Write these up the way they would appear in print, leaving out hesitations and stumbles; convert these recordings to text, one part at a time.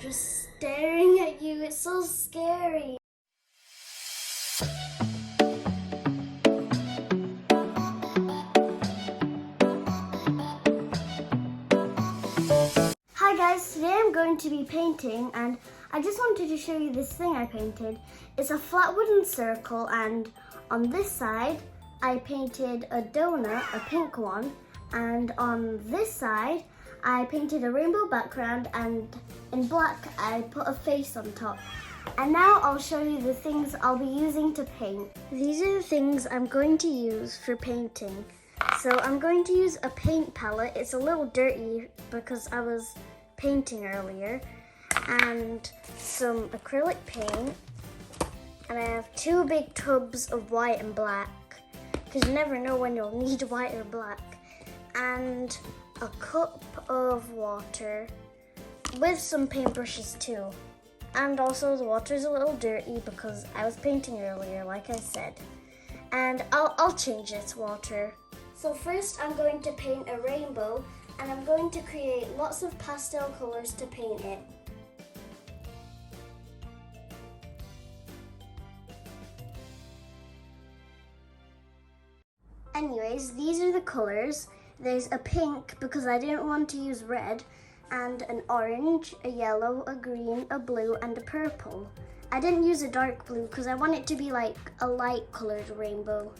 just staring at you. It's so scary. Hi guys, today I'm going to be painting and I just wanted to show you this thing I painted. It's a flat wooden circle and on this side I painted a donut, a pink one, and on this side I painted a rainbow background and in black I put a face on top. And now I'll show you the things I'll be using to paint. These are the things I'm going to use for painting. So I'm going to use a paint palette. It's a little dirty because I was painting earlier, and some acrylic paint, and I have two big tubs of white and black because you never know when you'll need white or black, and a cup of water with some paintbrushes too. And also the water's a little dirty because I was painting earlier, like I said, and I'll change its water. So first I'm going to paint a rainbow, and I'm going to create lots of pastel colors to paint it. Anyways, these are the colors. There's a pink because I didn't want to use red, and an orange, a yellow, a green, a blue, and a purple. I didn't use a dark blue because I want it to be like a light colored rainbow.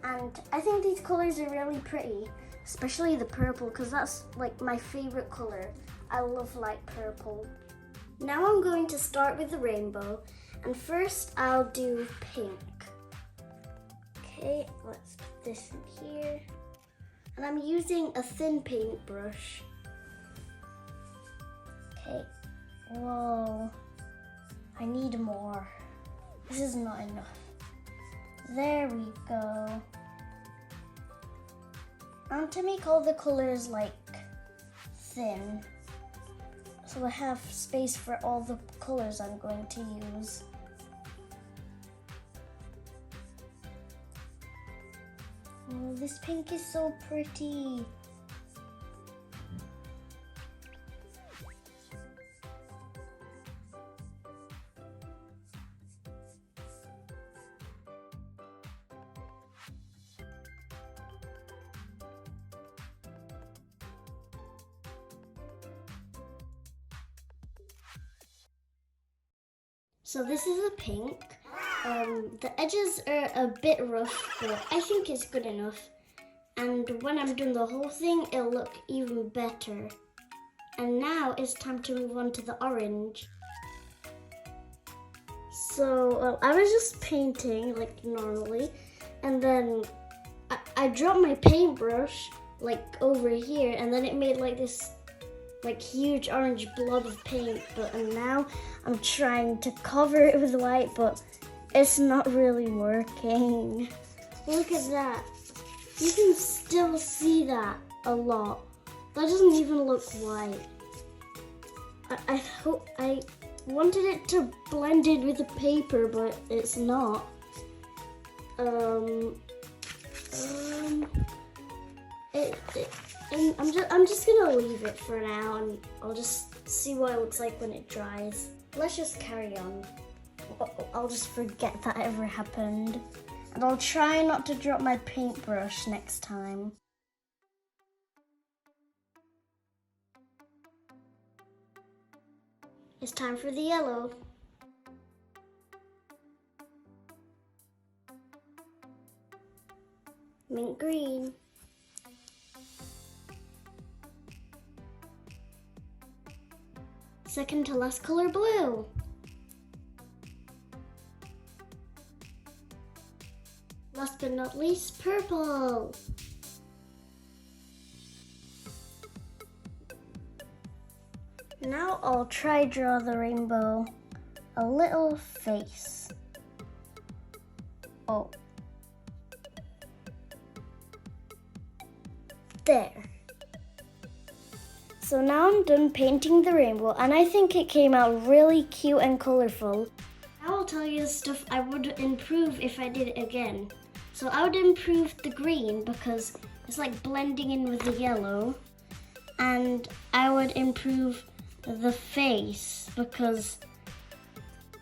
And I think these colors are really pretty, especially the purple because that's like my favorite color. I love light purple. Now I'm going to start with the rainbow, and first I'll do pink. Okay, let's put this in here. And I'm using a thin paintbrush. Okay, whoa, I need more. This is not enough. There we go. I want to make all the colors like thin, so I have space for all the colors I'm going to use. Oh, this pink is so pretty. So this is a pink. The edges are a bit rough, but I think it's good enough. And when I'm doing the whole thing, it'll look even better. And now it's time to move on to the orange. So I was just painting like normally, and then I dropped my paintbrush like over here, and then it made like this like huge orange blob of paint, and now I'm trying to cover it with white, but it's not really working. Look at that. You can still see that a lot. That doesn't even look white. I wanted it to blend in with the paper, but it's not. I'm just gonna leave it for now, and I'll just see what it looks like when it dries. Let's just carry on. I'll just forget that ever happened, and I'll try not to drop my paintbrush next time. It's time for the yellow. Mint green. Second to last color, blue. Last but not least, purple. Now I'll try draw the rainbow. A little face. Oh. There. So now I'm done painting the rainbow, and I think it came out really cute and colorful. Now I'll tell you the stuff I would improve if I did it again. So I would improve the green because it's like blending in with the yellow. And I would improve the face because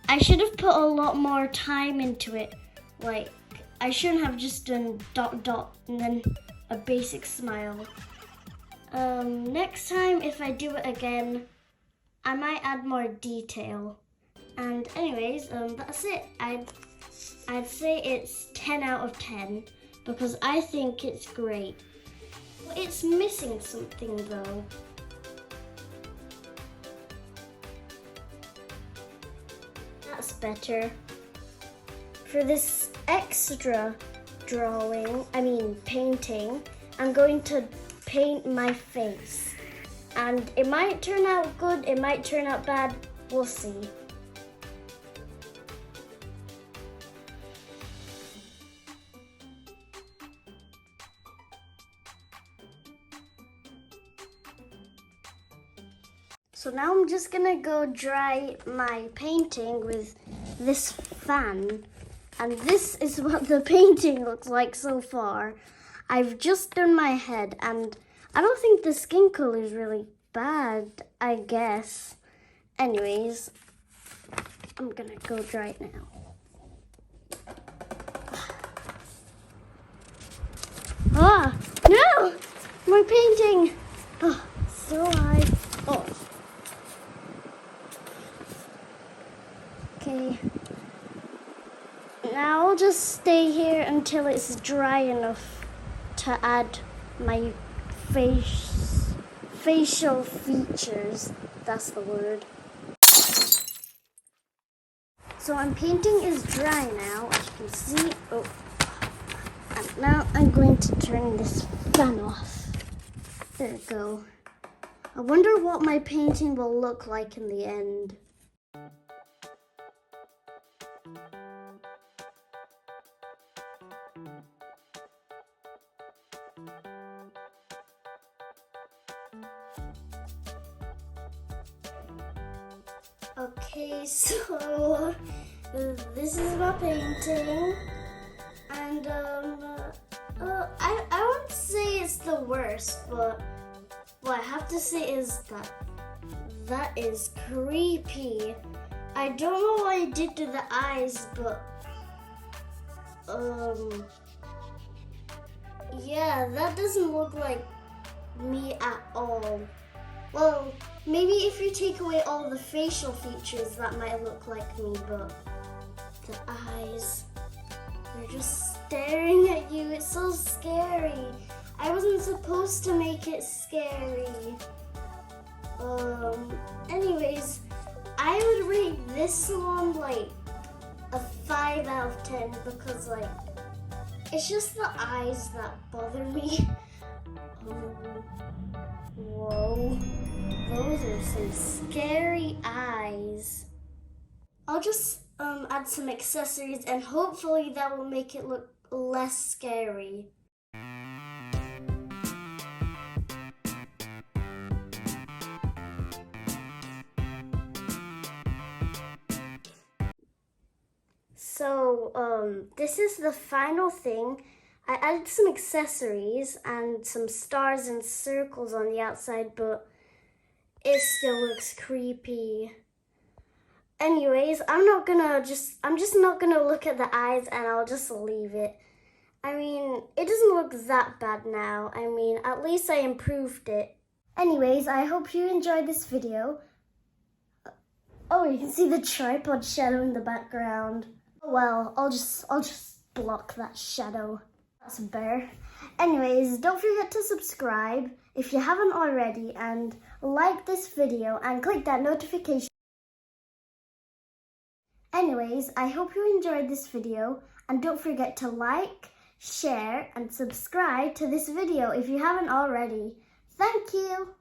I should have put a lot more time into it. Like, I shouldn't have just done dot dot and then a basic smile. Next time if I do it again, I might add more detail. And anyways, that's it. I'd say it's 10 out of 10 because I think it's great. It's missing something though. That's better. For this extra painting, I'm going to paint my face. And it might turn out good, it might turn out bad, we'll see. So now I'm just gonna go dry my painting with this fan. And this is what the painting looks like so far. I've just done my head and I don't think the skin color is really bad, I guess. Anyways, I'm gonna go dry it now. Ah, no! My painting! Oh, so high. Oh. Okay. Now I'll just stay here until it's dry enough to add my facial features. That's the word. So my painting is dry now, as you can see. Oh. And now I'm going to turn this fan off. There we go. I wonder what my painting will look like in the end. Okay, so this is my painting, and I won't say it's the worst, but what I have to say is that is creepy. I don't know what I did to the eyes, but yeah, that doesn't look like me at all. Well, maybe if you take away all the facial features, that might look like me, but the eyes, they're just staring at you. It's so scary. I wasn't supposed to make it scary. Anyways, I would rate this one like a 5 out of 10 because like, it's just the eyes that bother me. Whoa. Those are some scary eyes. I'll just add some accessories and hopefully that will make it look less scary. So this is the final thing. I added some accessories and some stars and circles on the outside, but it still looks creepy. Anyways, I'm just not gonna look at the eyes and I'll just leave it. I mean, it doesn't look that bad now. I mean, at least I improved it. Anyways, I hope you enjoyed this video. Oh, you can see the tripod shadow in the background. Well, I'll just block that shadow. That's better. Anyways, don't forget to subscribe if you haven't already and like this video and click that notification. Anyways, I hope you enjoyed this video and don't forget to like, share and subscribe to this video if you haven't already. Thank you!